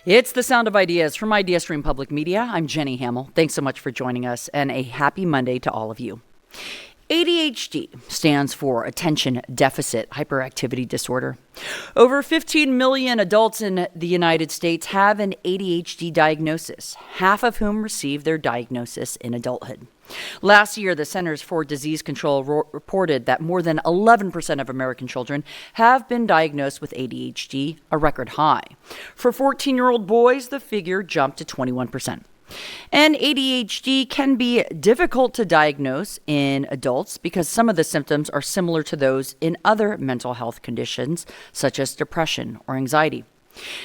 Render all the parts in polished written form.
It's the Sound of Ideas from IdeaStream Public Media. I'm Jenny Hamill. Thanks so much for joining us, and a happy Monday to all of you. ADHD stands for Attention Deficit Hyperactivity Disorder. Over 15 million adults in the United States have an ADHD diagnosis, half of whom receive their diagnosis in adulthood. Last year, the Centers for Disease Control reported that more than 11% of American children have been diagnosed with ADHD, a record high. For 14-year-old boys, the figure jumped to 21%. And ADHD can be difficult to diagnose in adults because some of the symptoms are similar to those in other mental health conditions, such as depression or anxiety.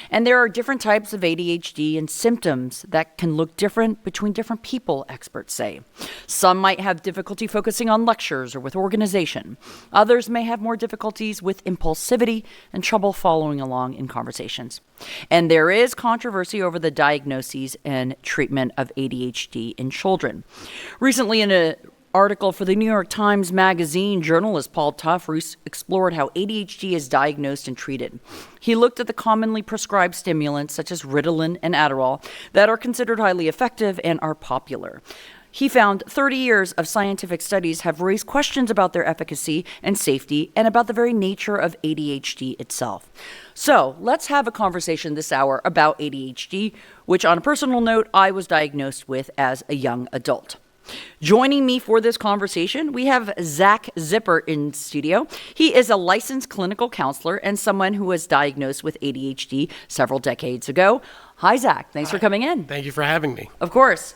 And there are different types of ADHD and symptoms that can look different between different people, experts say. Some might have difficulty focusing on lectures or with organization. Others may have more difficulties with impulsivity and trouble following along in conversations. And there is controversy over the diagnoses and treatment of ADHD in children. Recently, in an article for the New York Times Magazine, journalist Paul Tough explored how ADHD is diagnosed and treated. He looked at the commonly prescribed stimulants such as Ritalin and Adderall that are considered highly effective and are popular. He found 30 years of scientific studies have raised questions about their efficacy and safety and about the very nature of ADHD itself. So let's have a conversation this hour about ADHD, which on a personal note, I was diagnosed with as a young adult. Joining me for this conversation, we have Zach Zipper in studio. He is a licensed clinical counselor and someone who was diagnosed with ADHD several decades ago. Hi, Zach. Thanks for coming in. Thank you for having me. Of course.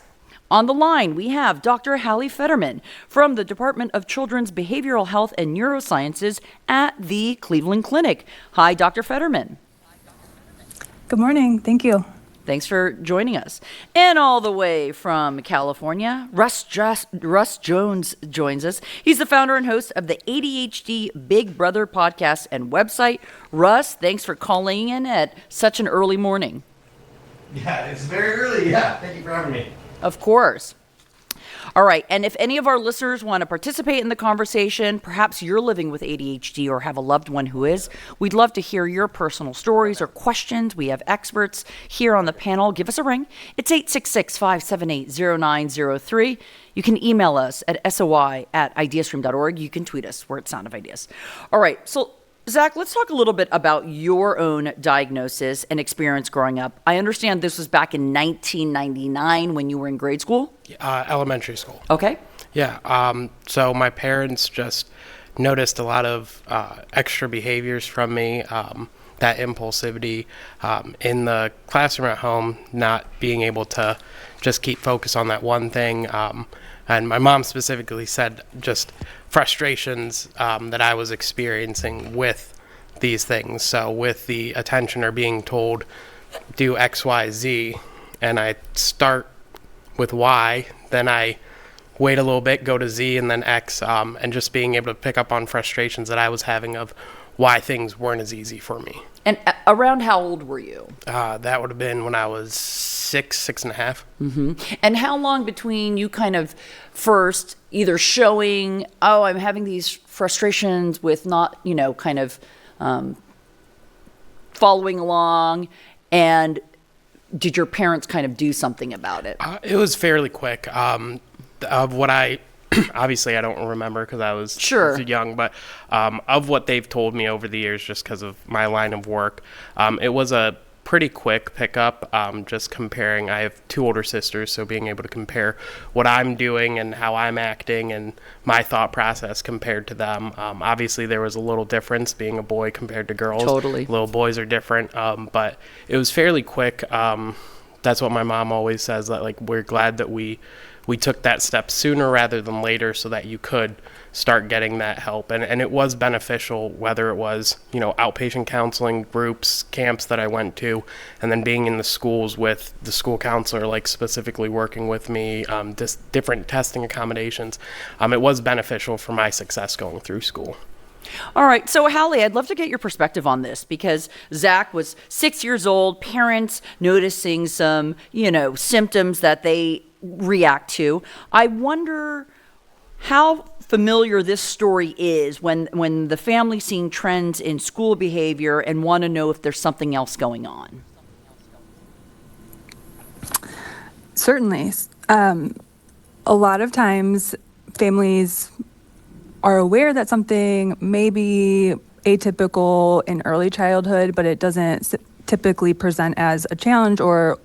On the line, we have Dr. Hallie Fetterman from the Department of Children's Behavioral Health and Neurosciences at the Cleveland Clinic. Hi, Dr. Fetterman. Good morning. Thank you. Thanks for joining us. And all the way from California, Russ Jones joins us. He's the founder and host of the ADHD Big Brother podcast and website. Russ, thanks for calling in at such an early morning. Yeah, it's very early. Yeah, thank you for having me. Of course. All right, and if any of our listeners want to participate in the conversation, perhaps you're living with ADHD or have a loved one who is, we'd love to hear your personal stories or questions. We have experts here on the panel. Give us a ring. It's 866-578-0903. You can email us at soi@ideastream.org. You can tweet us. We're at Sound of Ideas. All right, so Zach, let's talk a little bit about your own diagnosis and experience growing up. I understand this was back in 1999 when you were in grade school? Elementary school. Okay. Yeah. So my parents just noticed a lot of extra behaviors from me, that impulsivity in the classroom at home, not being able to just keep focus on that one thing. And my mom specifically said just frustrations that I was experiencing with these things. So with the attention or being told, do X, Y, Z, and I start with Y, then I wait a little bit, go to Z, and then X, and just being able to pick up on frustrations that I was having of why things weren't as easy for me. And around how old were you? That would have been when I was six and a half. Mm-hmm. And how long between you kind of first either showing, oh, I'm having these frustrations with not, kind of following along, and did your parents kind of do something about it? It was fairly quick. Of what I obviously I don't remember because I was young, but of what they've told me over the years, just because of my line of work, it was a pretty quick pickup. Just comparing, I have two older sisters, so being able to compare what I'm doing and how I'm acting and my thought process compared to them. Obviously, there was a little difference being a boy compared to girls. Totally. Little boys are different, but it was fairly quick. That's what my mom always says, that like we're glad that we took that step sooner rather than later so that you could start getting that help. And it was beneficial, whether it was, outpatient counseling groups, camps that I went to, and then being in the schools with the school counselor, like specifically working with me, just different testing accommodations. It was beneficial for my success going through school. All right. So, Hallie, I'd love to get your perspective on this because Zach was 6 years old, parents noticing some, symptoms that they react to. I wonder how familiar this story is when the family's seeing trends in school behavior and want to know if there's something else going on. Certainly. A lot of times, families are aware that something may be atypical in early childhood, but it doesn't typically present as a challenge or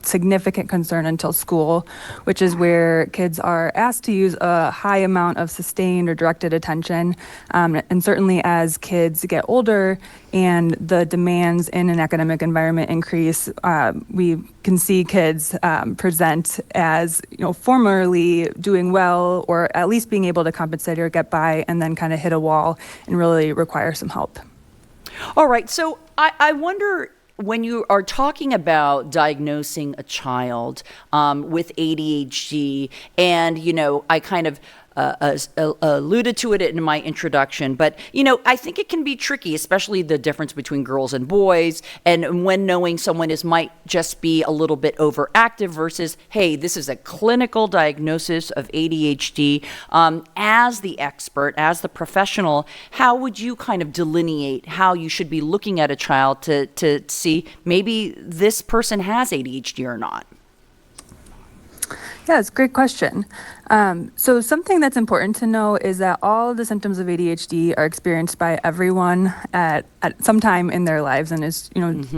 significant concern until school, which is where kids are asked to use a high amount of sustained or directed attention. And certainly as kids get older and the demands in an academic environment increase, we can see kids present as, formerly doing well or at least being able to compensate or get by, and then kind of hit a wall and really require some help. All right. So I wonder, when you are talking about diagnosing a child with ADHD, and, I kind of alluded to it in my introduction, but, I think it can be tricky, especially the difference between girls and boys, and when knowing someone might just be a little bit overactive versus, hey, this is a clinical diagnosis of ADHD. As the expert, as the professional, how would you kind of delineate how you should be looking at a child to see maybe this person has ADHD or not? Yeah, it's a great question. So something that's important to know is that all of the symptoms of ADHD are experienced by everyone at some time in their lives, and is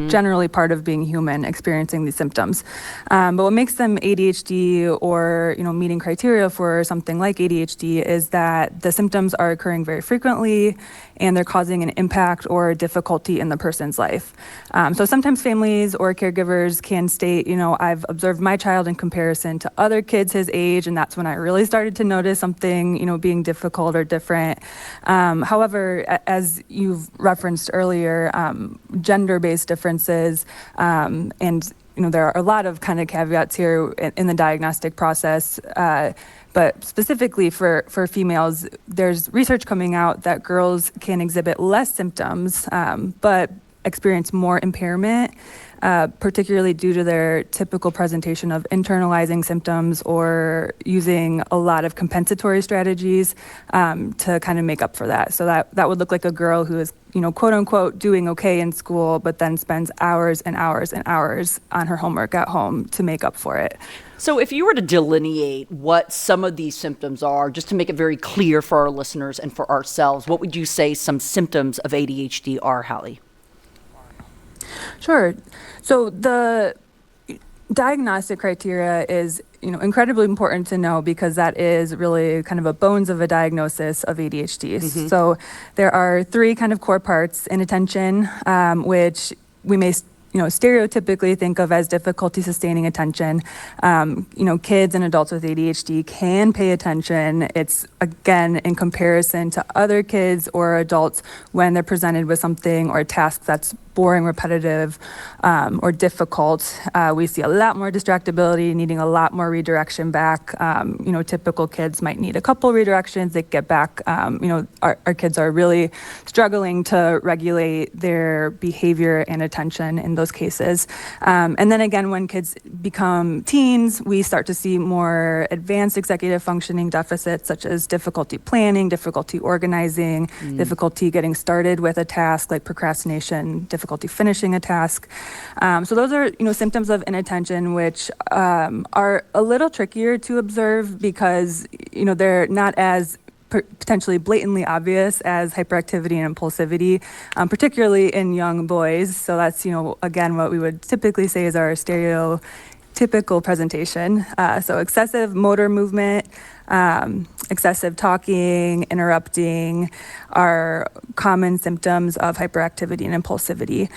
generally part of being human, experiencing these symptoms. But what makes them ADHD or meeting criteria for something like ADHD is that the symptoms are occurring very frequently, and they're causing an impact or difficulty in the person's life. So sometimes families or caregivers can state, I've observed my child in comparison to other kids his age, and that's when I really started to notice something, being difficult or different. However, as you've referenced earlier, gender-based differences, and there are a lot of kind of caveats here in the diagnostic process. But specifically for females, there's research coming out that girls can exhibit less symptoms, but experience more impairment, particularly due to their typical presentation of internalizing symptoms or using a lot of compensatory strategies to kind of make up for that. So that would look like a girl who is, quote unquote, doing okay in school, but then spends hours and hours and hours on her homework at home to make up for it. So if you were to delineate what some of these symptoms are, just to make it very clear for our listeners and for ourselves, what would you say some symptoms of ADHD are, Hallie? Sure. So the diagnostic criteria is, incredibly important to know, because that is really kind of a bones of a diagnosis of ADHD. So there are three kind of core parts: inattention, which we may stereotypically think of as difficulty sustaining attention. Kids and adults with ADHD can pay attention. It's, again, in comparison to other kids or adults when they're presented with something or a task that's boring, repetitive, or difficult. We see a lot more distractibility, needing a lot more redirection back. Typical kids might need a couple redirections. They get back. Our kids are really struggling to regulate their behavior and attention in those cases. And then again, when kids become teens, we start to see more advanced executive functioning deficits, such as difficulty planning, difficulty organizing, difficulty getting started with a task like procrastination, difficulty finishing a task. So those are, symptoms of inattention, which are a little trickier to observe because, they're not as potentially blatantly obvious as hyperactivity and impulsivity, particularly in young boys. So that's, again, what we would typically say is our stereotypical presentation. So excessive motor movement, excessive talking, interrupting are common symptoms of hyperactivity and impulsivity.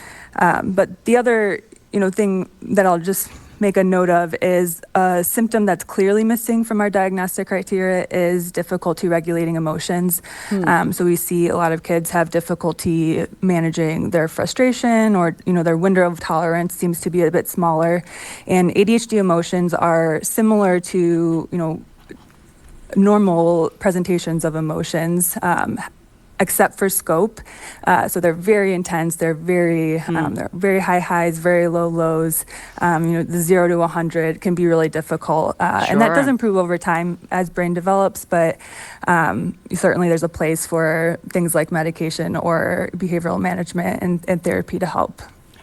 But the other, thing that I'll just make a note of is a symptom that's clearly missing from our diagnostic criteria is difficulty regulating emotions. So we see a lot of kids have difficulty managing their frustration, or their window of tolerance seems to be a bit smaller. And ADHD emotions are similar to normal presentations of emotions, except for scope. So they're very intense. They're very high highs, very low lows. The 0 to 100 can be really difficult. And that does improve over time as brain develops, but certainly there's a place for things like medication or behavioral management and therapy to help.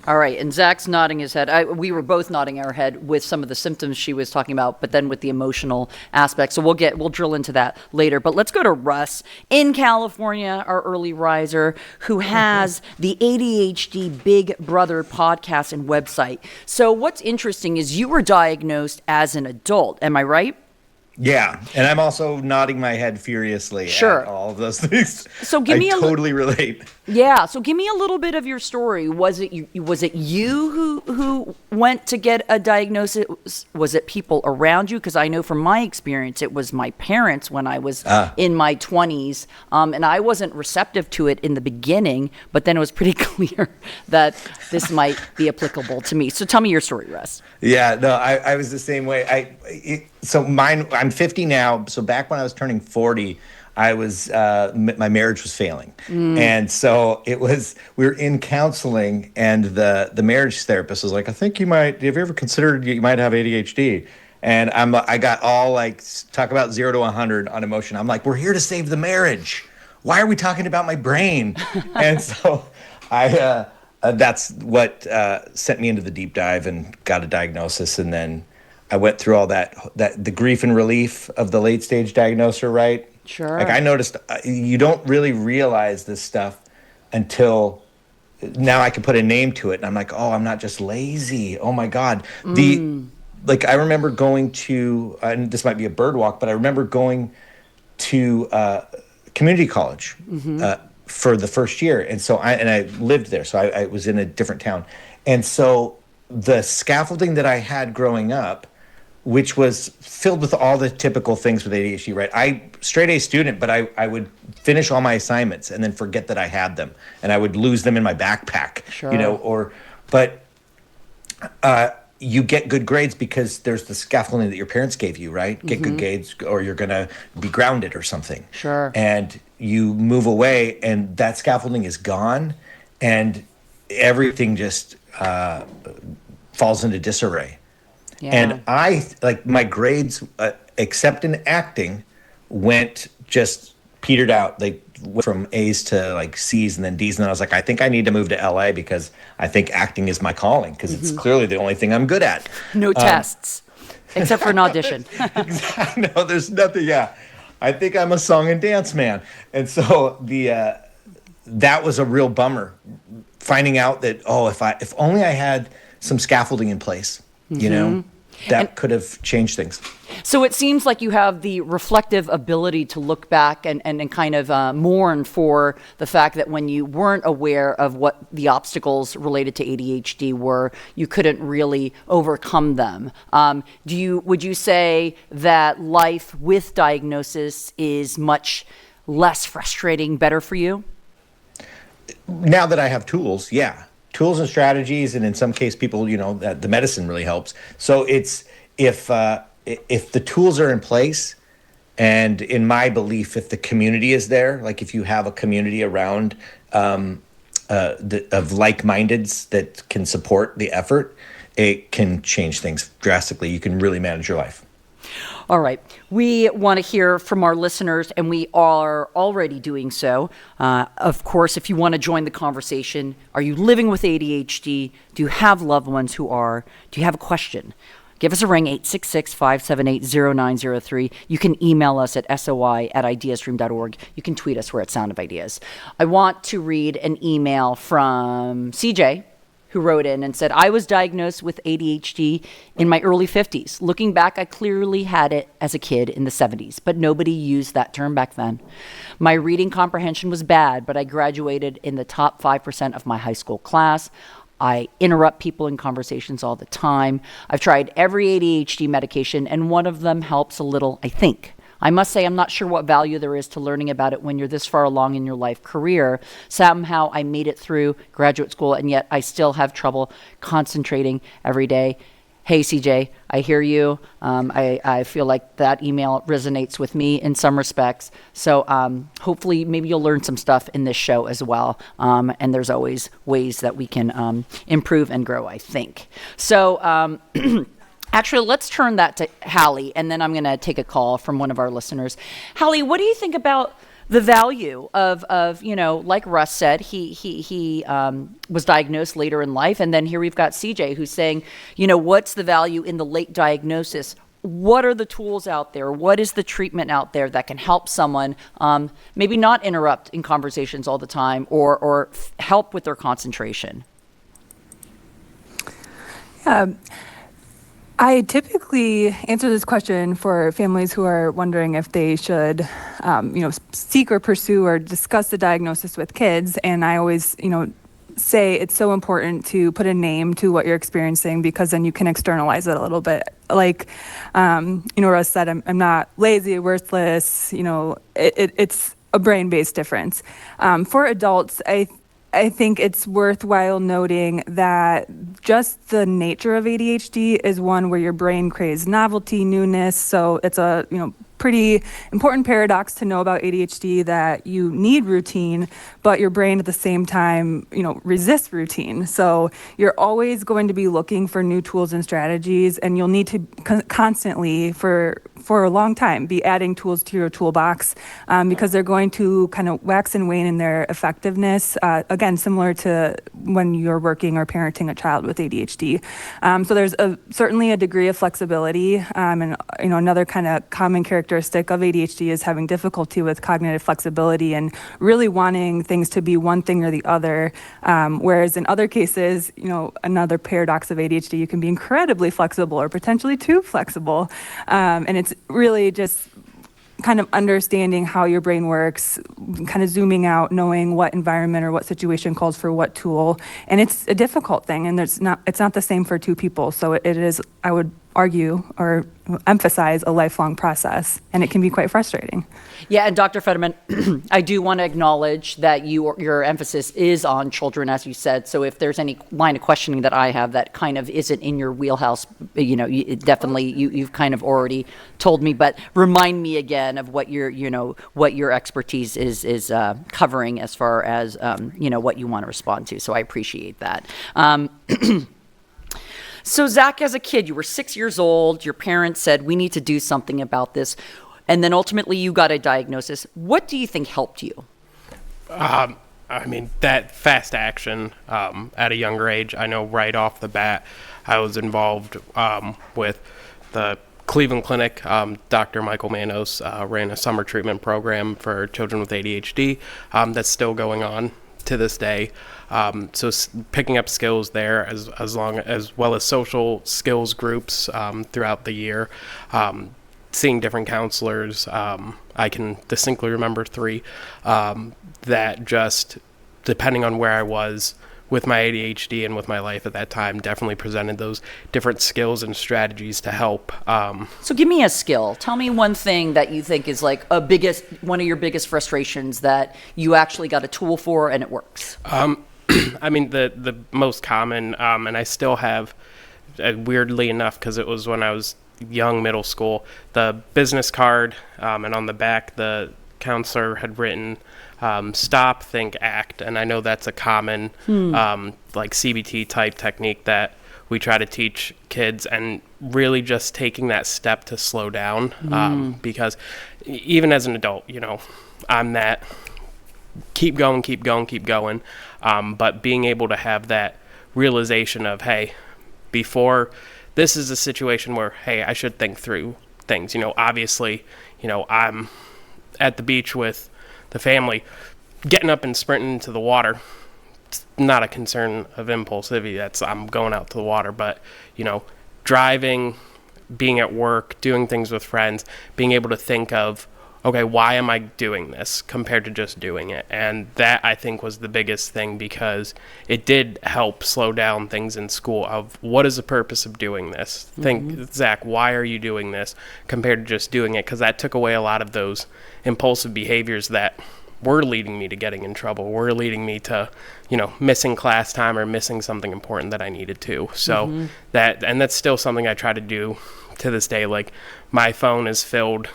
All right, and Zach's nodding his head. We were both nodding our head with some of the symptoms she was talking about, but then with the emotional aspect. So we'll drill into that later. But let's go to Russ in California, our early riser, who has the ADHD Big Brother podcast and website. So what's interesting is you were diagnosed as an adult. Am I right? Yeah, and I'm also nodding my head furiously Sure. at all of those things. So give me I totally relate. Yeah. So give me a little bit of your story. Was it you who went to get a diagnosis? Was it people around you? Because I know from my experience, it was my parents when I was in my 20s, and I wasn't receptive to it in the beginning. But then it was pretty clear that this might be applicable to me. So tell me your story, Russ. Yeah, no, I was the same way. I'm 50 now. So back when I was turning 40, I was my marriage was failing, and so we were in counseling, and the marriage therapist was like, "I think have you ever considered you might have ADHD?" And I got all like, talk about 0 to 100 on emotion. I'm like, "We're here to save the marriage. Why are we talking about my brain?" And so that's what sent me into the deep dive and got a diagnosis, and then I went through all that the grief and relief of the late stage diagnoser, right? Sure. Like I noticed you don't really realize this stuff until now I can put a name to it. And I'm like, oh, I'm not just lazy. Oh my God. Like I remember going to, and this might be a bird walk, but I remember going to community college for the first year. And so I lived there. So I was in a different town. And so the scaffolding that I had growing up, which was filled with all the typical things with ADHD, right? I straight A student, but I would finish all my assignments and then forget that I had them, and I would lose them in my backpack, Sure. But you get good grades because there's the scaffolding that your parents gave you, right? Get good grades or you're gonna be grounded or something. Sure. And you move away and that scaffolding is gone and everything just falls into disarray. Yeah. And I, like my grades, except in acting, just petered out. They went from A's to like C's and then D's. And then I was like, I think I need to move to LA because I think acting is my calling because it's clearly the only thing I'm good at. No tests, except for an audition. Exactly. No, there's nothing. Yeah. I think I'm a song and dance man. And so that was a real bummer finding out that, if only I had some scaffolding in place, that could have changed things. So it seems like you have the reflective ability to look back and kind of mourn for the fact that when you weren't aware of what the obstacles related to ADHD were, you couldn't really overcome them. Would you say that life with diagnosis is much less frustrating, better for you? Now that I have tools, yeah. Tools and strategies, and in some case, people, that the medicine really helps. So it's if the tools are in place, and in my belief, if the community is there, like if you have a community around of like-mindeds that can support the effort, it can change things drastically. You can really manage your life. All right. We want to hear from our listeners, and we are already doing so. Of course, if you want to join the conversation, are you living with ADHD? Do you have loved ones who are? Do you have a question? Give us a ring, 866-578-0903. You can email us at soi@ideastream.org. You can tweet us. We're at Sound of Ideas. I want to read an email from CJ, who wrote in and said, I was diagnosed with ADHD in my early 50s. Looking back, I clearly had it as a kid in the 70s, but nobody used that term back then. My reading comprehension was bad, but I graduated in the top 5% of my high school class. I interrupt people in conversations all the time. I've tried every ADHD medication, and one of them helps a little, I think. I must say I'm not sure what value there is to learning about it when you're this far along in your life career. Somehow I made it through graduate school, and yet I still have trouble concentrating every day. Hey, CJ, I hear you. I feel like that email resonates with me in some respects. So hopefully maybe you'll learn some stuff in this show as well. And there's always ways that we can improve and grow, I think. So actually, let's turn that to Hallie, and then I'm going to take a call from one of our listeners. Hallie, what do you think about the value of like Russ said, he was diagnosed later in life, and then here we've got CJ who's saying, what's the value in the late diagnosis? What are the tools out there? What is the treatment out there that can help someone maybe not interrupt in conversations all the time or help with their concentration? I typically answer this question for families who are wondering if they should, seek or pursue or discuss the diagnosis with kids. And I always, say it's so important to put a name to what you're experiencing, because then you can externalize it a little bit. Like, Russ said, I'm not lazy, worthless. It's a brain-based difference. For adults, I think it's worthwhile noting that just the nature of ADHD is one where your brain craves novelty, newness. So it's a pretty important paradox to know about ADHD, that you need routine, but your brain at the same time, resists routine. So you're always going to be looking for new tools and strategies, and you'll need to constantly, for a long time, be adding tools to your toolbox, because they're going to kind of wax and wane in their effectiveness. Again, similar to when you're working or parenting a child with ADHD. So there's certainly a degree of flexibility, and another kind of common characteristic of ADHD is having difficulty with cognitive flexibility and really wanting things to be one thing or the other. Whereas in other cases, another paradox of ADHD, you can be incredibly flexible or potentially too flexible. And it's really just kind of understanding how your brain works, kind of zooming out, knowing what environment or what situation calls for what tool. And it's a difficult thing, and it's not the same for two people. So it is, I would argue or emphasize, a lifelong process, and it can be quite frustrating. Yeah, and Dr. Fetterman, I do want to acknowledge that your emphasis is on children, as you said. So if there's any line of questioning that I have that kind of isn't in your wheelhouse, you've kind of already told me. But remind me again of what your expertise is covering as far as what you want to respond to. So I appreciate that. So Zach, as a kid, you were 6 years old. Your parents said, we need to do something about this. And then ultimately you got a diagnosis. What do you think helped you? That fast action at a younger age. I know right off the bat, I was involved with the Cleveland Clinic. Dr. Michael Manos ran a summer treatment program for children with ADHD that's still going on to this day. So picking up skills there as well as social skills groups throughout the year, seeing different counselors. I can distinctly remember 3 that just, depending on where I was with my ADHD and with my life at that time, definitely presented those different skills and strategies to help. So give me a skill. Tell me one thing that you think is like one of your biggest frustrations that you actually got a tool for and it works. The most common, and I still have, weirdly enough, because it was when I was young, middle school, the business card, and on the back the counselor had written stop, think, act. And I know that's a common like CBT type technique that we try to teach kids, and really just taking that step to slow down, because even as an adult, I'm that keep going, but being able to have that realization of, hey, before this is a situation where, hey, I should think through things. Obviously, I'm at the beach with the family, getting up and sprinting into the water. It's not a concern of impulsivity. I'm going out to the water. But, driving, being at work, doing things with friends, being able to think of, okay, why am I doing this compared to just doing it? And that, I think, was the biggest thing, because it did help slow down things in school of what is the purpose of doing this? Think, Zach, why are you doing this compared to just doing it? Because that took away a lot of those impulsive behaviors that were leading me to getting in trouble, were leading me to, missing class time or missing something important that I needed to. So that's still something I try to do to this day. Like, my phone is filled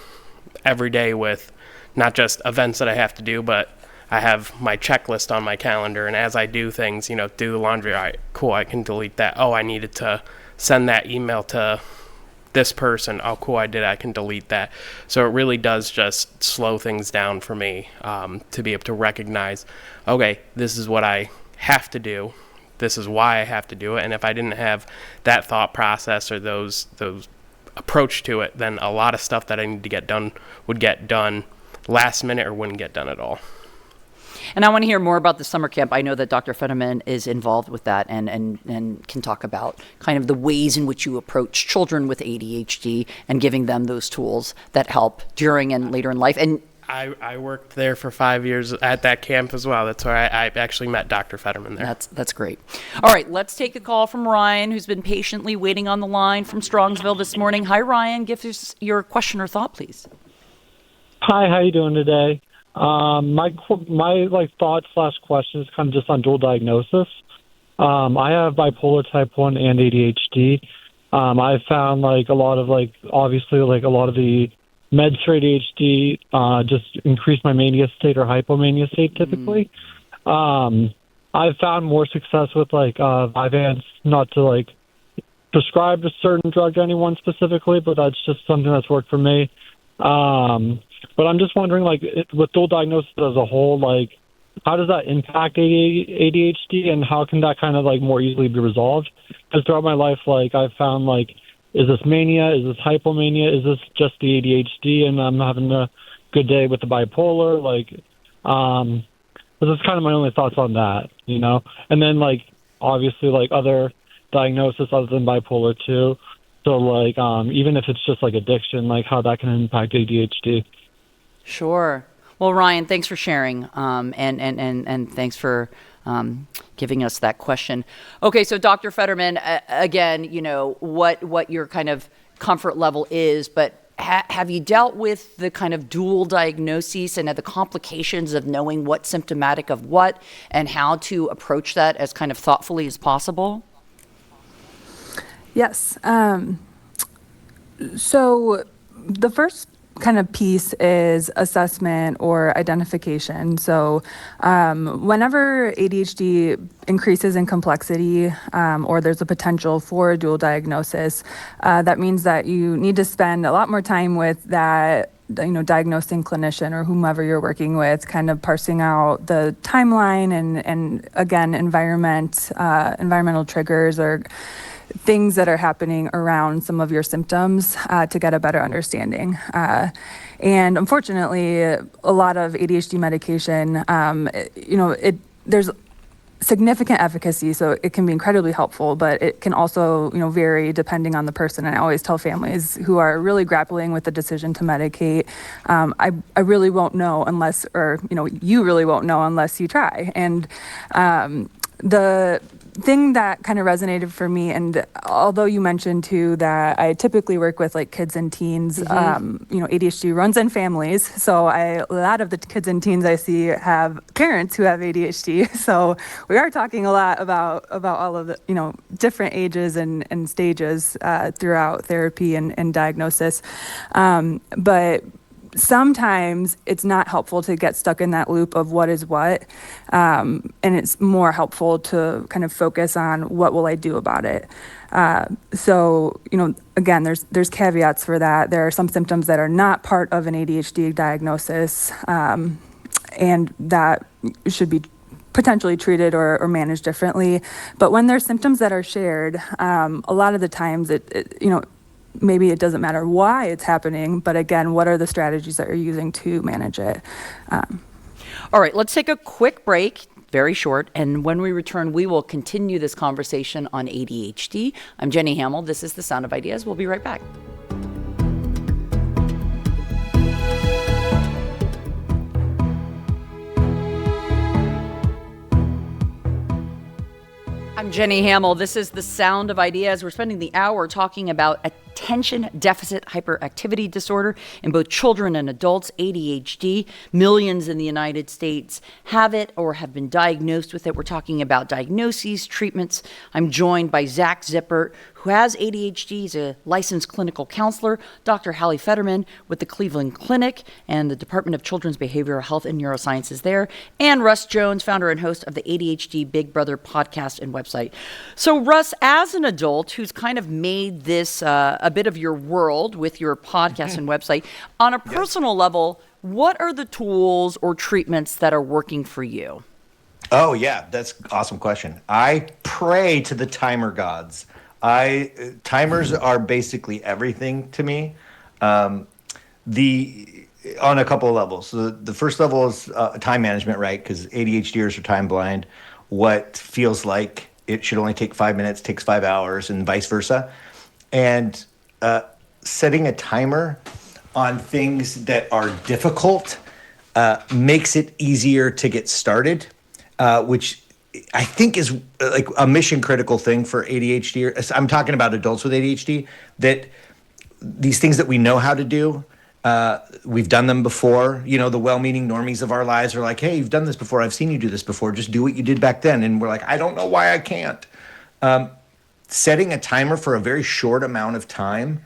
every day with not just events that I have to do, but I have my checklist on my calendar, and as I do things, do the laundry, all right, cool, I can delete that. Oh, I needed to send that email to this person, oh cool, I can delete that. So it really does just slow things down for me, to be able to recognize, okay, this is what I have to do, this is why I have to do it, and if I didn't have that thought process or those approach to it, then a lot of stuff that I need to get done would get done last minute or wouldn't get done at all. And I want to hear more about the summer camp. I know that Dr. Fetterman is involved with that and can talk about kind of the ways in which you approach children with ADHD and giving them those tools that help during and later in life. And I worked there for 5 years at that camp as well. That's where I actually met Dr. Fetterman there. that's great. All right, let's take a call from Ryan, who's been patiently waiting on the line from Strongsville this morning. Hi, Ryan. Give us your question or thought, please. Hi, how you doing today? My thought / question is kind of just on dual diagnosis. I have bipolar type 1 and ADHD. I found a lot of the meds for ADHD just increase my mania state or hypomania state typically. I've found more success with Vyvanse, not to prescribe a certain drug to anyone specifically, but that's just something that's worked for me. But I'm just wondering, with dual diagnosis as a whole, how does that impact ADHD, and how can that kind of more easily be resolved? Because throughout my life, I've found is this mania? Is this hypomania? Is this just the ADHD, and I'm having a good day with the bipolar? This is kind of my only thoughts on that, And then obviously other diagnosis other than bipolar too. So even if it's just addiction, how that can impact ADHD. Sure. Well, Ryan, thanks for sharing, and thanks for giving us that question. Okay, so Dr. Fetterman, again, what your kind of comfort level is, but have you dealt with the kind of dual diagnoses and the complications of knowing what's symptomatic of what and how to approach that as kind of thoughtfully as possible? Yes. So the first kind of piece is assessment or identification. So whenever ADHD increases in complexity or there's a potential for a dual diagnosis, that means that you need to spend a lot more time with that diagnosing clinician or whomever you're working with, kind of parsing out the timeline and again, environmental triggers or things that are happening around some of your symptoms to get a better understanding. And unfortunately, a lot of ADHD medication, there's significant efficacy, so it can be incredibly helpful, but it can also, vary depending on the person. And I always tell families who are really grappling with the decision to medicate, I really won't know unless, you really won't know unless you try. And the thing that kind of resonated for me, and although you mentioned too that I typically work with kids and teens, ADHD runs in families. So a lot of the kids and teens I see have parents who have ADHD. So we are talking a lot about all of the, different ages and stages throughout therapy and diagnosis. But sometimes it's not helpful to get stuck in that loop of what is what. And it's more helpful to kind of focus on what will I do about it. So, again, there's caveats for that. There are some symptoms that are not part of an ADHD diagnosis, and that should be potentially treated or managed differently. But when there's symptoms that are shared, a lot of the times maybe it doesn't matter why it's happening, but again, what are the strategies that you're using to manage it? All right, let's take a quick break, very short, and when we return, we will continue this conversation on ADHD. I'm Jenny Hamill. This is The Sound of Ideas. We'll be right back. I'm Jenny Hamill. This is The Sound of Ideas. We're spending the hour talking about attention deficit hyperactivity disorder in both children and adults, ADHD. Millions in the United States have it or have been diagnosed with it. We're talking about diagnoses, treatments. I'm joined by Zach Zippert, who has ADHD. He's a licensed clinical counselor, Dr. Hallie Fetterman with the Cleveland Clinic and the Department of Children's Behavioral Health and Neurosciences there, and Russ Jones, founder and host of the ADHD Big Brother podcast and website. So Russ, as an adult who's kind of made this a bit of your world with your podcast and website, on a personal level, what are the tools or treatments that are working for you? Oh yeah, that's an awesome question. I pray to the timer gods. Timers are basically everything to me. On a couple of levels. So the first level is time management, right? Because ADHDers are time blind. What feels like it should only take 5 minutes takes 5 hours, and vice versa. And setting a timer on things that are difficult makes it easier to get started, which I think is like a mission critical thing for ADHD. I'm talking about adults with ADHD, that these things that we know how to do, we've done them before. You know, the well-meaning normies of our lives are like, hey, you've done this before. I've seen you do this before. Just do what you did back then. And we're like, I don't know why I can't. Setting a timer for a very short amount of time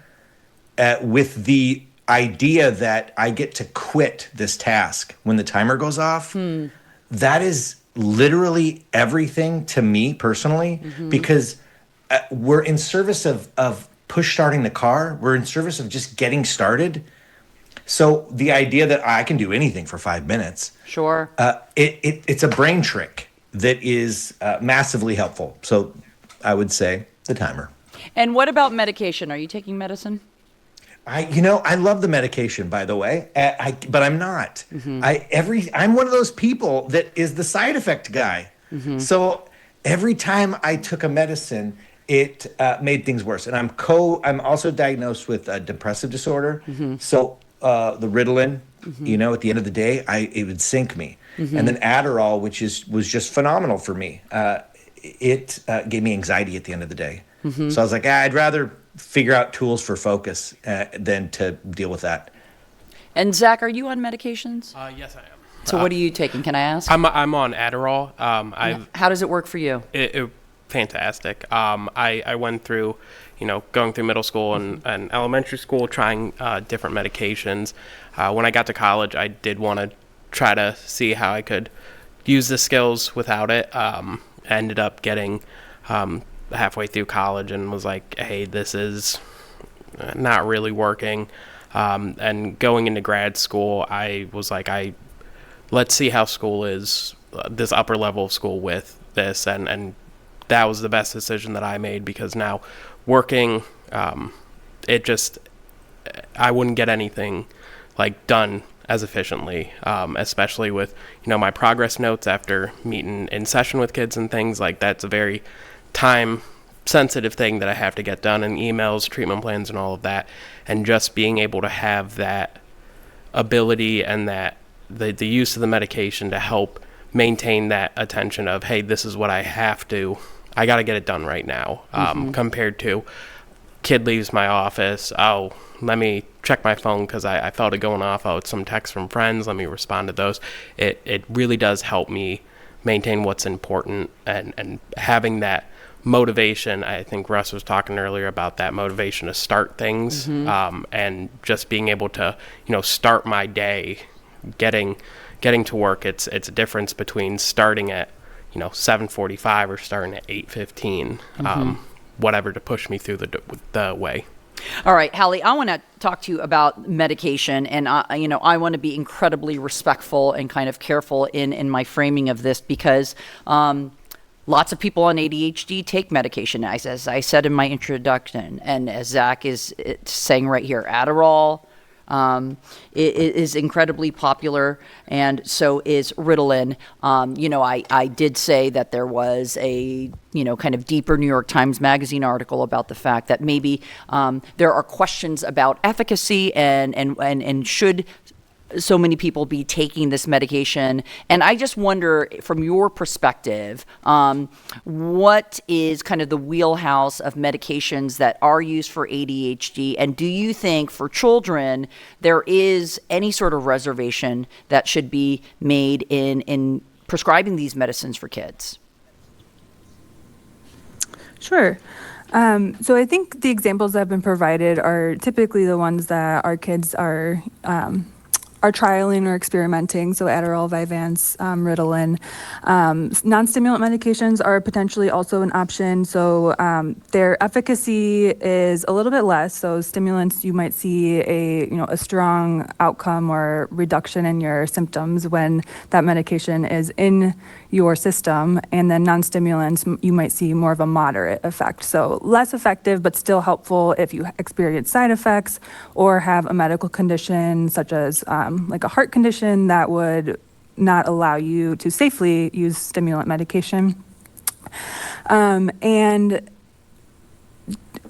with the idea that I get to quit this task when the timer goes off, that is literally everything to me personally, because we're in service of push starting the car. We're in service of just getting started. So the idea that I can do anything for 5 minutes, Sure. It's a brain trick that is massively helpful. So I would say the timer. And what about medication? Are you taking medicine? I love the medication, by the way, but I'm not. I'm one of those people that is the side effect guy. So every time I took a medicine, it made things worse. And I'm also diagnosed with a depressive disorder. So the Ritalin, at the end of the day, it would sink me. And then Adderall, which was just phenomenal for me. It gave me anxiety at the end of the day. So I was like, I'd rather figure out tools for focus than to deal with that. And Zach, are you on medications? Yes, I am. So what are you taking? Can I ask? I'm on Adderall. How does it work for you? It fantastic. I went through, going through middle school and elementary school, trying different medications. When I got to college, I did want to try to see how I could use the skills without it. Ended up getting halfway through college and was like, hey, this is not really working. And going into grad school, I was like, let's see how school is, this upper level of school with this. And that was the best decision that I made, because now working, I wouldn't get anything like done as efficiently, especially with, my progress notes after meeting in session with kids and things like that's a very time sensitive thing that I have to get done, and emails, treatment plans, and all of that. And just being able to have that ability and that the use of the medication to help maintain that attention of, hey, this is what I got to get it done right now, compared to kid leaves my office, oh, let me check my phone because I felt it going off, oh, it's some text from friends, let me respond to those. It really does help me maintain what's important, and having that motivation. I think Russ was talking earlier about that motivation to start things, and just being able to, start my day, getting to work. It's a difference between starting at, 7:45 or starting at 8:15, whatever to push me through the way. All right, Hallie, I want to talk to you about medication, and I want to be incredibly respectful and kind of careful in my framing of this, because lots of people on ADHD take medication, as I said in my introduction, and as Zach is saying right here, Adderall is incredibly popular, and so is Ritalin. I did say that there was a kind of deeper New York Times Magazine article about the fact that maybe there are questions about efficacy and should so many people be taking this medication. And I just wonder, from your perspective, what is kind of the wheelhouse of medications that are used for ADHD? And do you think for children there is any sort of reservation that should be made in prescribing these medicines for kids? Sure. So I think the examples that have been provided are typically the ones that our kids are trialing or experimenting. So Adderall, Vyvanse, Ritalin. Non-stimulant medications are potentially also an option. So their efficacy is a little bit less. So stimulants, you might see a strong outcome or reduction in your symptoms when that medication is in your system, and then non-stimulants, you might see more of a moderate effect. So less effective, but still helpful if you experience side effects or have a medical condition such as like a heart condition that would not allow you to safely use stimulant medication. And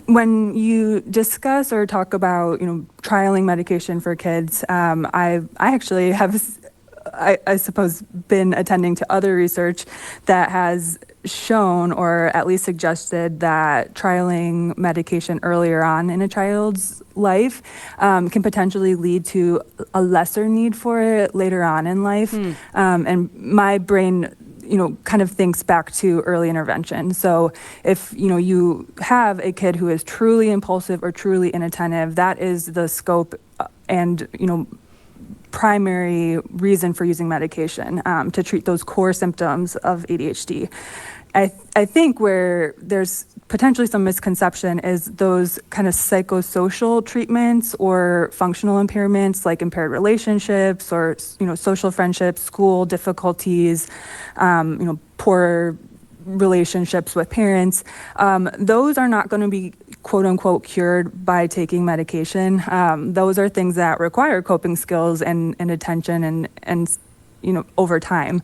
when you discuss or talk about, trialing medication for kids, I actually have, I suppose, been attending to other research that has shown or at least suggested that trialing medication earlier on in a child's life can potentially lead to a lesser need for it later on in life. And my brain kind of thinks back to early intervention. So if, you have a kid who is truly impulsive or truly inattentive, that is the scope and, primary reason for using medication to treat those core symptoms of ADHD. I think where there's potentially some misconception is those kind of psychosocial treatments or functional impairments like impaired relationships or, social friendships, school difficulties, poor relationships with parents. Those are not going to be quote unquote cured by taking medication. Those are things that require coping skills and attention and over time.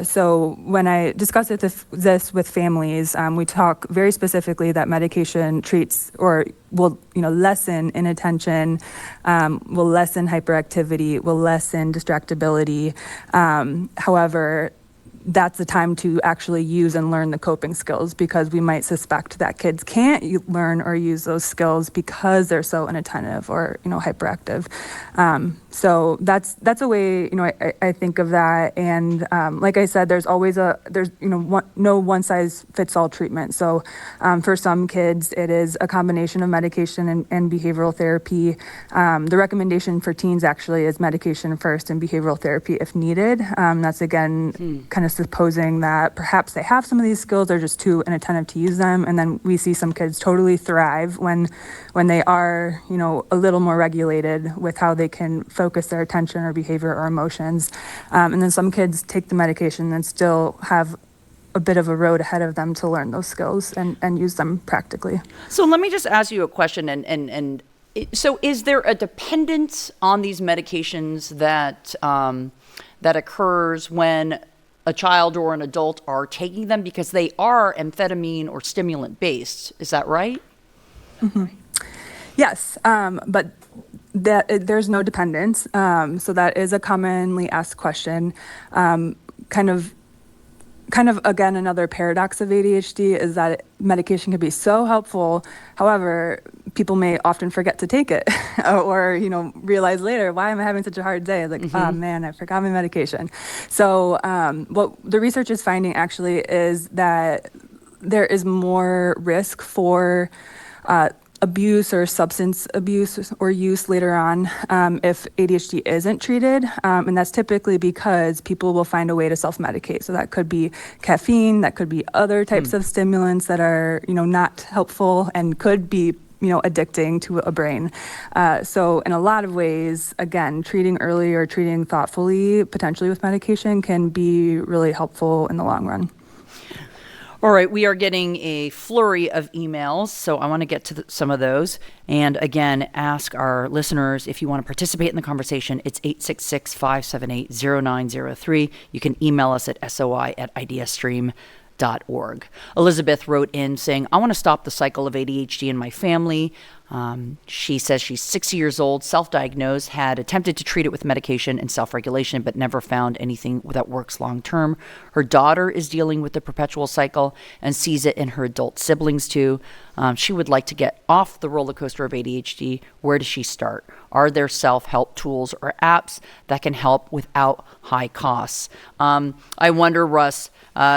So when I discuss this with families, we talk very specifically that medication treats or will, lessen inattention, will lessen hyperactivity, will lessen distractibility. However, that's the time to actually use and learn the coping skills, because we might suspect that kids can't learn or use those skills because they're so inattentive or hyperactive. So that's a way I think of that. And like I said, there's always no one size fits all treatment. So for some kids, it is a combination of medication and behavioral therapy. The recommendation for teens actually is medication first and behavioral therapy if needed. That's again kind of supposing that perhaps they have some of these skills, they're just too inattentive to use them. And then we see some kids totally thrive when they are, a little more regulated with how they can focus their attention or behavior or emotions. And then some kids take the medication and still have a bit of a road ahead of them to learn those skills and use them practically. So let me just ask you a question. So is there a dependence on these medications that occurs when a child or an adult are taking them, because they are amphetamine or stimulant based? Is that right? Mm-hmm. Yes, but there's no dependence. So that is a commonly asked question. Kind of again, another paradox of ADHD is that medication can be so helpful. However, people may often forget to take it or, realize later, why am I having such a hard day? Like, oh man, I forgot my medication. So what the research is finding actually is that there is more risk for abuse or substance abuse or use later on if ADHD isn't treated. And that's typically because people will find a way to self-medicate. So that could be caffeine, that could be other types of stimulants that are, not helpful and could be, addicting to a brain. So in a lot of ways, again, treating early or treating thoughtfully, potentially with medication, can be really helpful in the long run. All right, we are getting a flurry of emails, so I want to get to some of those. And again, ask our listeners if you want to participate in the conversation. It's 866-578-0903. You can email us at soi@ideastream.org. Elizabeth wrote in saying, I want to stop the cycle of ADHD in my family. She says she's 60 years old, self-diagnosed, had attempted to treat it with medication and self-regulation, but never found anything that works long-term. Her daughter is dealing with the perpetual cycle and sees it in her adult siblings too. She would like to get off the roller coaster of ADHD. Where does she start? Are there self-help tools or apps that can help without high costs? I wonder, Russ,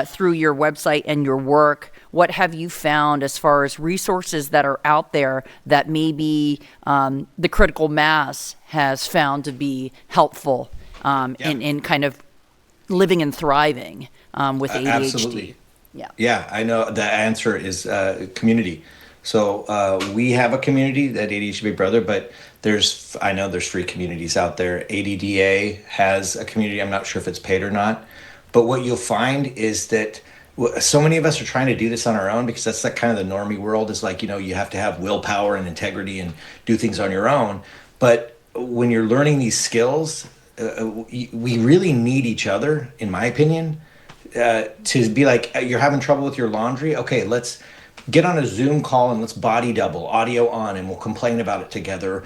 through your website and your work, what have you found as far as resources that are out there that maybe the critical mass has found to be helpful in kind of living and thriving with ADHD? Absolutely. Yeah. Yeah, I know the answer is community. So we have a community at ADHD Big Brother, but I know there's free communities out there. ADDA has a community. I'm not sure if it's paid or not. But what you'll find is that so many of us are trying to do this on our own because that's like kind of the normie world is like, you have to have willpower and integrity and do things on your own. But when you're learning these skills, we really need each other, in my opinion, to be like, you're having trouble with your laundry. Okay, let's get on a Zoom call and let's body double, audio on, and we'll complain about it together.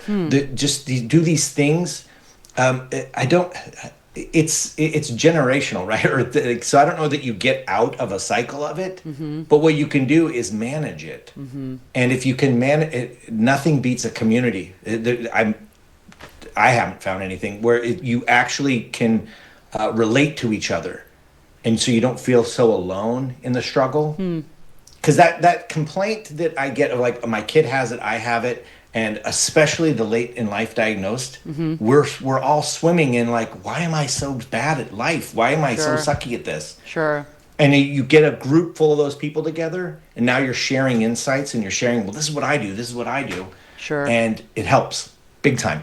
Just do these things. It's generational, right? So I don't know that you get out of a cycle of it, but what you can do is manage it. And if you can manage it, nothing beats a community. I haven't found anything where you actually can relate to each other, and so you don't feel so alone in the struggle. Because that complaint that I get of like my kid has it, I have it, and especially the late in life diagnosed, we're all swimming in like, why am I so bad at life? Why am I so sucky at this? Sure. And you get a group full of those people together, and now you're sharing insights and you're sharing, well, this is what I do, this is what I do. Sure. And it helps big time.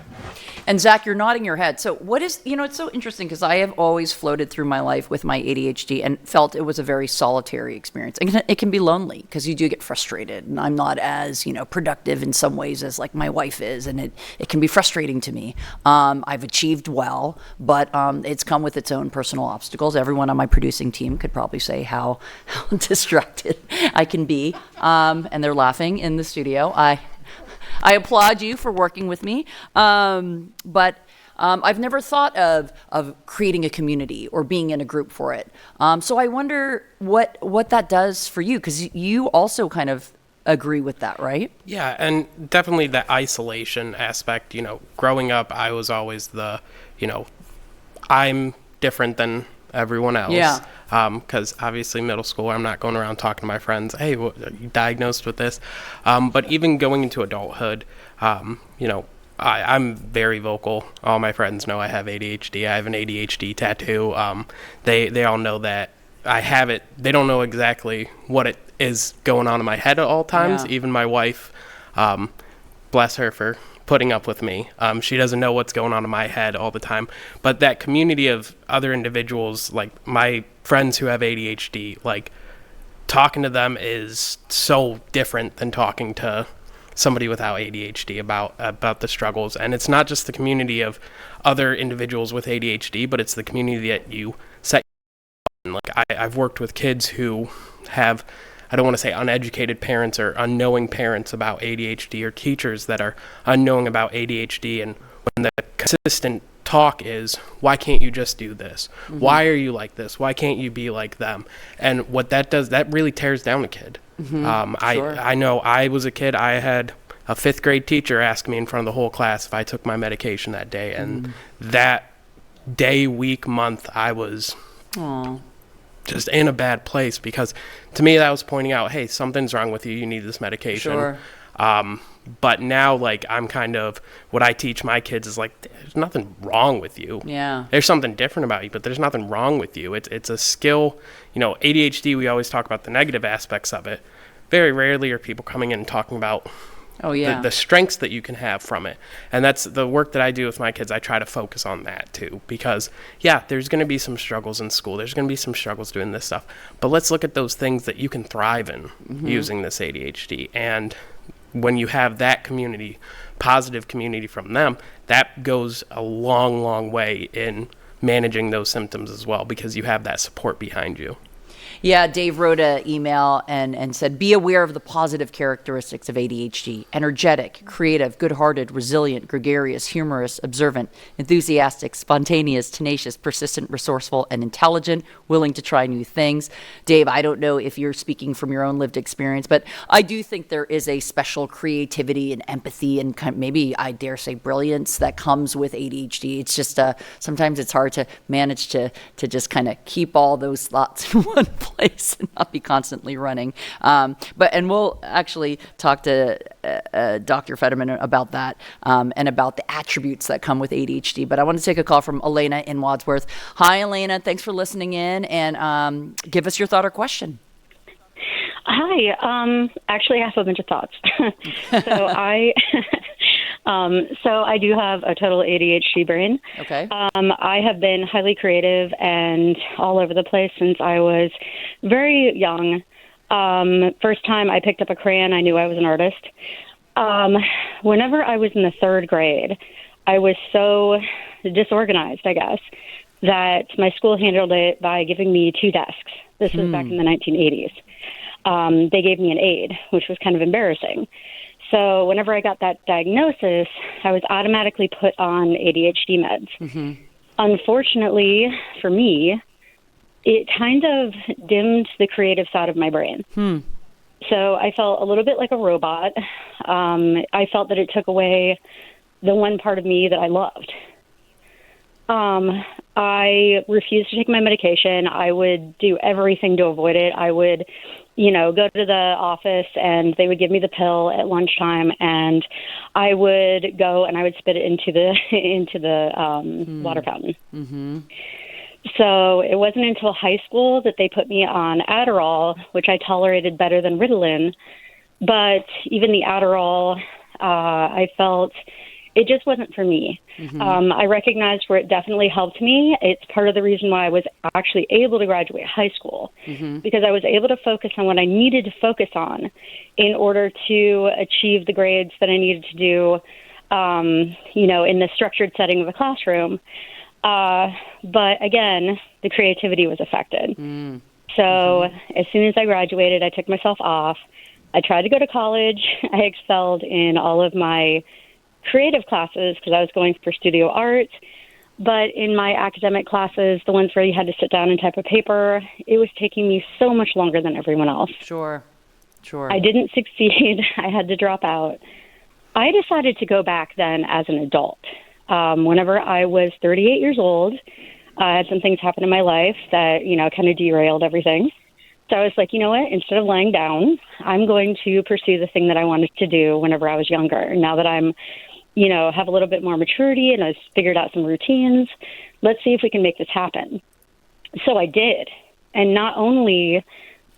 And Zach, you're nodding your head. So what is, it's so interesting because I have always floated through my life with my ADHD and felt it was a very solitary experience. It can be lonely because you do get frustrated, and I'm not as, productive in some ways as like my wife is, and it can be frustrating to me. I've achieved well, but it's come with its own personal obstacles. Everyone on my producing team could probably say how distracted I can be, and they're laughing in the studio. I applaud you for working with me, but I've never thought of creating a community or being in a group for it. So I wonder what that does for you, because you also kind of agree with that, right? Yeah, and definitely the isolation aspect. Growing up, I was always I'm different than everyone else. Yeah. Because obviously middle school, I'm not going around talking to my friends, hey, are you diagnosed with this? But even going into adulthood, I'm very vocal. All my friends know I have ADHD. I have an ADHD tattoo. They all know that I have it. They don't know exactly what it is going on in my head at all times. Yeah. Even my wife, bless her for putting up with me. She doesn't know what's going on in my head all the time. But that community of other individuals, like my friends who have ADHD, like talking to them is so different than talking to somebody without ADHD about the struggles. And it's not just the community of other individuals with ADHD, but it's the community that you set. Like I've worked with kids who have, I don't want to say uneducated parents or unknowing parents about ADHD, or teachers that are unknowing about ADHD. And when the consistent talk is, why can't you just do this? Why are you like this? Why can't you be like them? And what that does, that really tears down a kid. Sure. I know I was a kid, I had a 5th grade teacher ask me in front of the whole class if I took my medication that day. And that day, week, month, I was just in a bad place, because to me that was pointing out, hey, something's wrong with you, you need this medication. Sure. But now, like, I'm kind of, what I teach my kids is like, there's nothing wrong with you. Yeah. There's something different about you, but there's nothing wrong with you. It's a skill. ADHD, we always talk about the negative aspects of it. Very rarely are people coming in and talking about the strengths that you can have from it. And that's the work that I do with my kids. I try to focus on that too, because there's going to be some struggles in school. There's going to be some struggles doing this stuff, but let's look at those things that you can thrive in using this ADHD. And when you have that community, positive community from them, that goes a long, long way in managing those symptoms as well, because you have that support behind you. Yeah, Dave wrote an email and said, be aware of the positive characteristics of ADHD. Energetic, creative, good-hearted, resilient, gregarious, humorous, observant, enthusiastic, spontaneous, tenacious, persistent, resourceful, and intelligent, willing to try new things. Dave, I don't know if you're speaking from your own lived experience, but I do think there is a special creativity and empathy and maybe, I dare say, brilliance that comes with ADHD. It's just sometimes it's hard to manage to just kind of keep all those thoughts in one place. place and not be constantly running. And we'll actually talk to Dr. Fetterman about that and about the attributes that come with ADHD. But I want to take a call from Elena in Wadsworth. Hi, Elena. Thanks for listening in, and give us your thought or question. Hi. Actually, I have a bunch of thoughts. So I do have a total ADHD brain. Okay. I have been highly creative and all over the place since I was very young. First time I picked up a crayon, I knew I was an artist. Whenever I was in the third grade, I was so disorganized, I guess, that my school handled it by giving me 2 desks. This was back in the 1980s. They gave me an aide, which was kind of embarrassing. So whenever I got that diagnosis, I was automatically put on ADHD meds. Mm-hmm. Unfortunately for me, it kind of dimmed the creative side of my brain. So I felt a little bit like a robot. I felt that it took away the one part of me that I loved. I refused to take my medication. I would do everything to avoid it. I would, go to the office and they would give me the pill at lunchtime, and I would go and I would spit it into the water fountain. Mm-hmm. So it wasn't until high school that they put me on Adderall, which I tolerated better than Ritalin. But even the Adderall, I felt it just wasn't for me. Mm-hmm. I recognized where it definitely helped me. It's part of the reason why I was actually able to graduate high school, because I was able to focus on what I needed to focus on in order to achieve the grades that I needed to do, in the structured setting of a classroom. But again, the creativity was affected. So as soon as I graduated, I took myself off. I tried to go to college. I excelled in all of my creative classes because I was going for studio art. But in my academic classes, the ones where you had to sit down and type a paper, it was taking me so much longer than everyone else. Sure. I didn't succeed. I had to drop out. I decided to go back then as an adult. Whenever I was 38 years old, I had some things happen in my life that, kind of derailed everything. So I was like, you know what? Instead of laying down, I'm going to pursue the thing that I wanted to do whenever I was younger. Now that I'm, have a little bit more maturity and I've figured out some routines, let's see if we can make this happen. So I did. And not only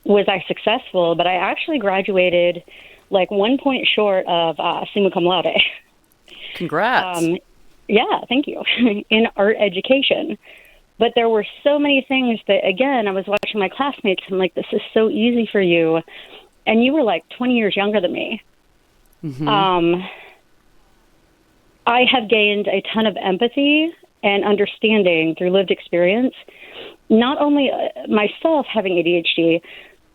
was I successful, but I actually graduated like 1 point short of summa cum laude. Congrats. Yeah, thank you. In art education. But there were so many things that, again, I was watching my classmates. I'm like, this is so easy for you. And you were like 20 years younger than me. Mm-hmm. I have gained a ton of empathy and understanding through lived experience, not only myself having ADHD,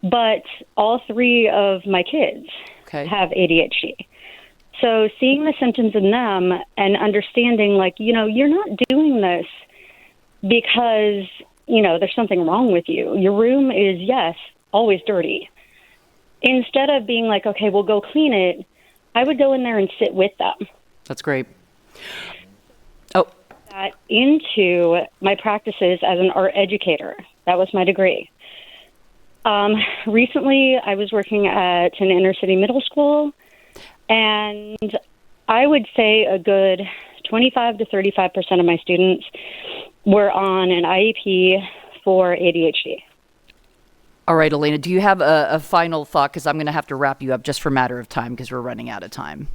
but all 3 of my kids have ADHD. So seeing the symptoms in them and understanding, like, you're not doing this because, there's something wrong with you. Your room is, yes, always dirty. Instead of being like, okay, we'll go clean it, I would go in there and sit with them. That's great. Oh. That into my practices as an art educator. That was my degree. Recently, I was working at an inner city middle school, and I would say a good 25 to 35% of my students were on an IEP for ADHD. All right, Elena, do you have a final thought? Because I'm going to have to wrap you up just for a matter of time because we're running out of time.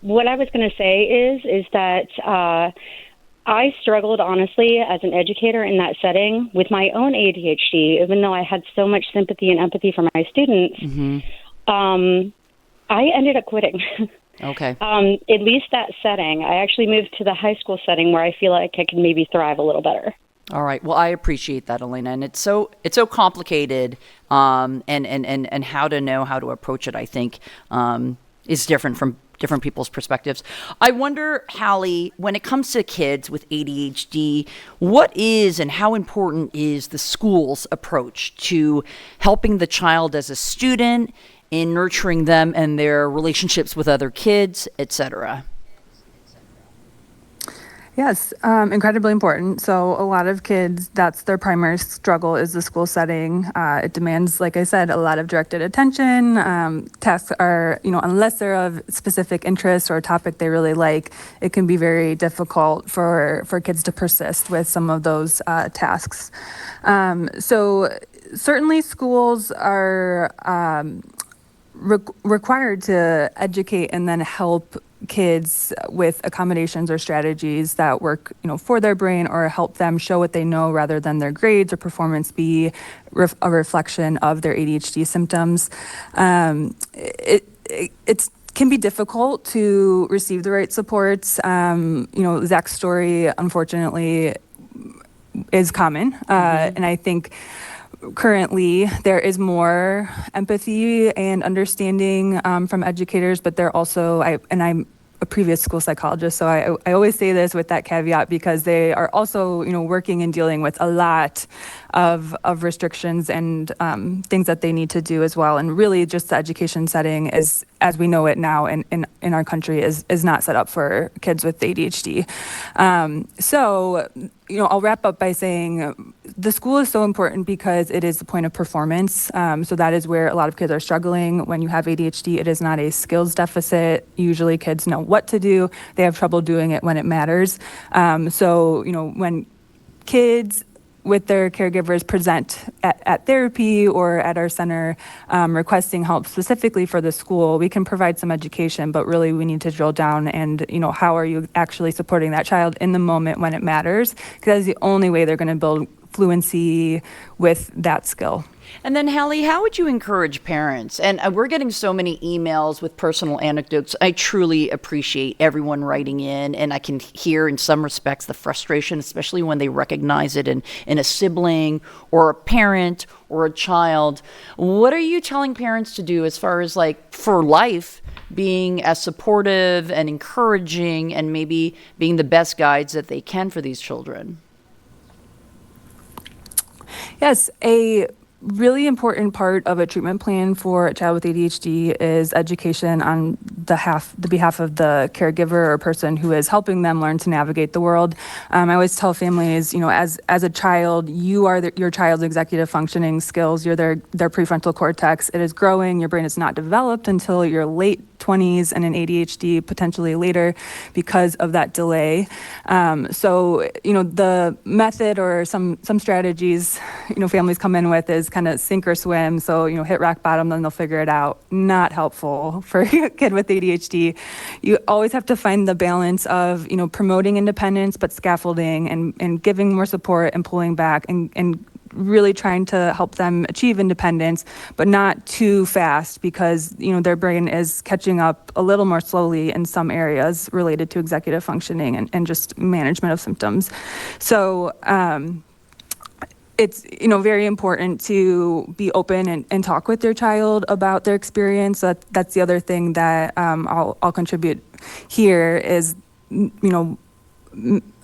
What I was going to say is that I struggled, honestly, as an educator in that setting with my own ADHD, even though I had so much sympathy and empathy for my students. Mm-hmm. I ended up quitting. Okay. At least that setting. I actually moved to the high school setting where I feel like I can maybe thrive a little better. All right. Well, I appreciate that, Elena, and it's so complicated, and how to know how to approach it, I think, is different from different people's perspectives. I wonder, Hallie, when it comes to kids with ADHD, what is and how important is the school's approach to helping the child as a student, in nurturing them and their relationships with other kids, etc.? Yes, incredibly important. So a lot of kids, that's their primary struggle is the school setting. It demands, like I said, a lot of directed attention. Tasks are, unless they're of specific interest or a topic they really like, it can be very difficult for kids to persist with some of those tasks. So certainly schools are required to educate and then help kids with accommodations or strategies that work, for their brain or help them show what they know rather than their grades or performance be a reflection of their ADHD symptoms. It's can be difficult to receive the right supports. Zach's story, unfortunately, is common, and I think currently there is more empathy and understanding from educators, but they're also, I'm a previous school psychologist, so I always say this with that caveat because they are also, working and dealing with a lot of restrictions and things that they need to do as well. And really just the education setting is, as we know it now in our country, is not set up for kids with ADHD. I'll wrap up by saying the school is so important because it is the point of performance. So that is where a lot of kids are struggling. When you have ADHD, it is not a skills deficit. Usually kids know what to do. They have trouble doing it when it matters. When kids with their caregivers present at therapy or at our center requesting help specifically for the school, we can provide some education, but really we need to drill down and, how are you actually supporting that child in the moment when it matters? Because that's the only way they're going to build fluency with that skill. And then, Hallie, how would you encourage parents? And we're getting so many emails with personal anecdotes. I truly appreciate everyone writing in, and I can hear in some respects the frustration, especially when they recognize it in a sibling or a parent or a child. What are you telling parents to do as far as, for life, being as supportive and encouraging and maybe being the best guides that they can for these children? Yes, a really important part of a treatment plan for a child with ADHD is education on the behalf of the caregiver or person who is helping them learn to navigate the world. I always tell families, as a child, you are your child's executive functioning skills. You're their prefrontal cortex. It is growing. Your brain is not developed until your late 20s, and in ADHD potentially later because of that delay. The method or some strategies, families come in with is kind of sink or swim. So, hit rock bottom, then they'll figure it out. Not helpful for a kid with ADHD. You always have to find the balance of, promoting independence, but scaffolding and giving more support and pulling back and really trying to help them achieve independence, but not too fast because, their brain is catching up a little more slowly in some areas related to executive functioning and just management of symptoms. So, it's, very important to be open and talk with your child about their experience. That's the other thing that I'll contribute here is,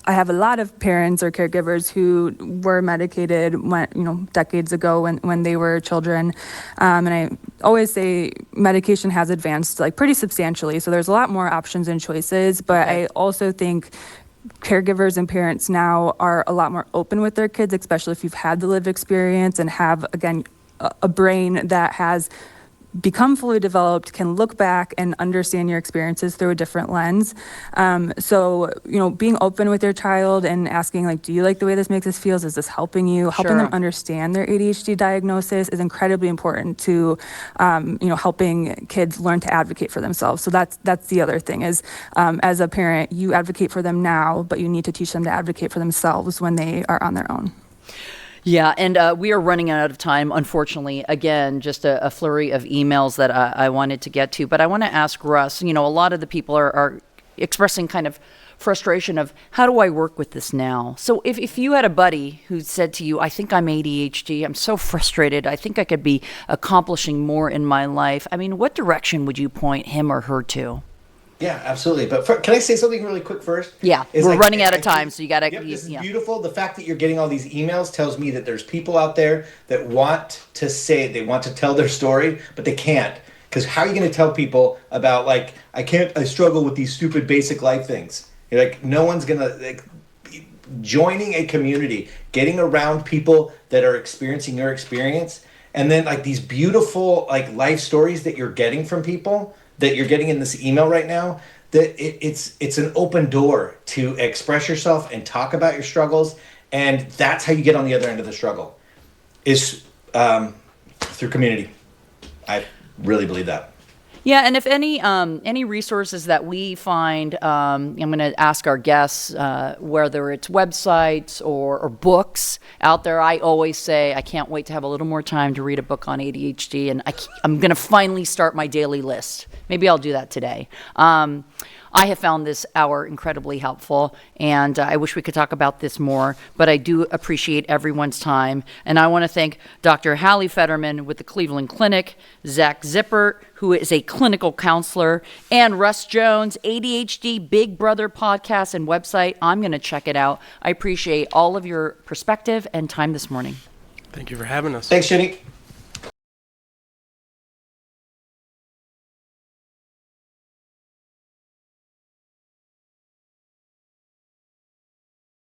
I have a lot of parents or caregivers who were medicated decades ago when they were children. And I always say medication has advanced pretty substantially. So there's a lot more options and choices, but I also think caregivers and parents now are a lot more open with their kids, especially if you've had the lived experience and have, again, a brain that has become fully developed, can look back and understand your experiences through a different lens. Being open with your child and asking, do you like the way this makes us feel? Is this helping you? Helping them understand their ADHD diagnosis is incredibly important to, helping kids learn to advocate for themselves. So that's the other thing is, as a parent, you advocate for them now, but you need to teach them to advocate for themselves when they are on their own. Yeah, and we are running out of time, unfortunately. Again, just a flurry of emails that I wanted to get to. But I want to ask Russ, a lot of the people are expressing kind of frustration of how do I work with this now? So if you had a buddy who said to you, I think I'm ADHD, I'm so frustrated, I think I could be accomplishing more in my life. I mean, what direction would you point him or her to? Yeah, absolutely. But can I say something really quick first? Yeah, we're running out of time, so you got to... Yep, this is beautiful. The fact that you're getting all these emails tells me that there's people out there that want to say, they want to tell their story, but they can't. Because how are you going to tell people about, I struggle with these stupid basic life things? You're like, no one's gonna like joining a community, getting around people that are experiencing your experience, and then like these beautiful like life stories that you're getting from people that you're getting in this email right now. That it's an open door to express yourself and talk about your struggles, and that's how you get on the other end of the struggle, is through community. I really believe that. Yeah, and if any resources that we find, I'm going to ask our guests whether it's websites or books out there. I always say I can't wait to have a little more time to read a book on ADHD, and I'm going to finally start my daily list. Maybe I'll do that today. I have found this hour incredibly helpful, and I wish we could talk about this more, but I do appreciate everyone's time. And I want to thank Dr. Hallie Fetterman with the Cleveland Clinic, Zach Zippert, who is a clinical counselor, and Russ Jones, ADHD Big Brother podcast and website. I'm going to check it out. I appreciate all of your perspective and time this morning. Thank you for having us. Thanks, Jenny.